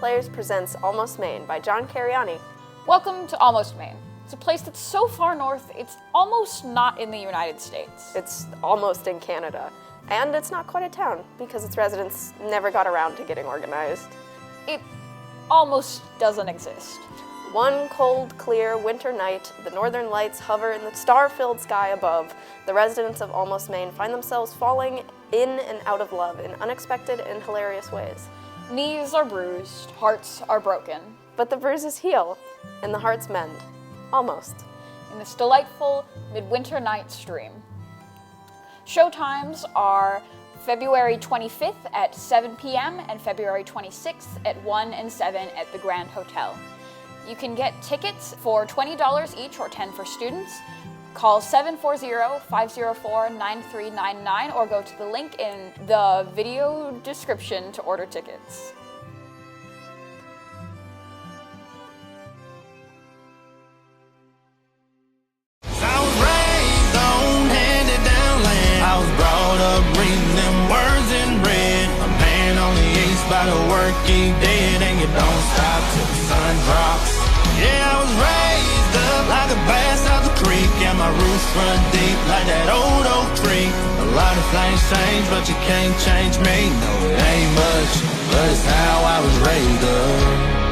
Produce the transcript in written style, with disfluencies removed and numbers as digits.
Players presents Almost Maine by John Cariani. Welcome to Almost Maine. It's a place that's so far north, it's almost not in the United States. It's almost in Canada. And it's not quite a town, because its residents never got around to getting organized. It almost doesn't exist. One cold, clear winter night, the northern lights hover in the star-filled sky above. The residents of Almost Maine find themselves falling in and out of love in unexpected and hilarious ways. Knees are bruised, hearts are broken. But the bruises heal, and the hearts mend. Almost. In this delightful midwinter night stream. Showtimes are February 25th at 7 p.m. and February 26th at 1 and 7 at the Grand Hotel. You can get tickets for $20 each or $10 for students. Call 740-504-9399 or go to the link in the video description to order tickets. I was raised on handed-down land. I was brought up reading them words in red. A man on the east by the working dead, and you don't stop till the sun drops. Yeah, I was raised up like a bass out the creek, and my roots run deep like that old oak tree. A lot of things change, but you can't change me. No, it ain't much, but it's how I was raised up.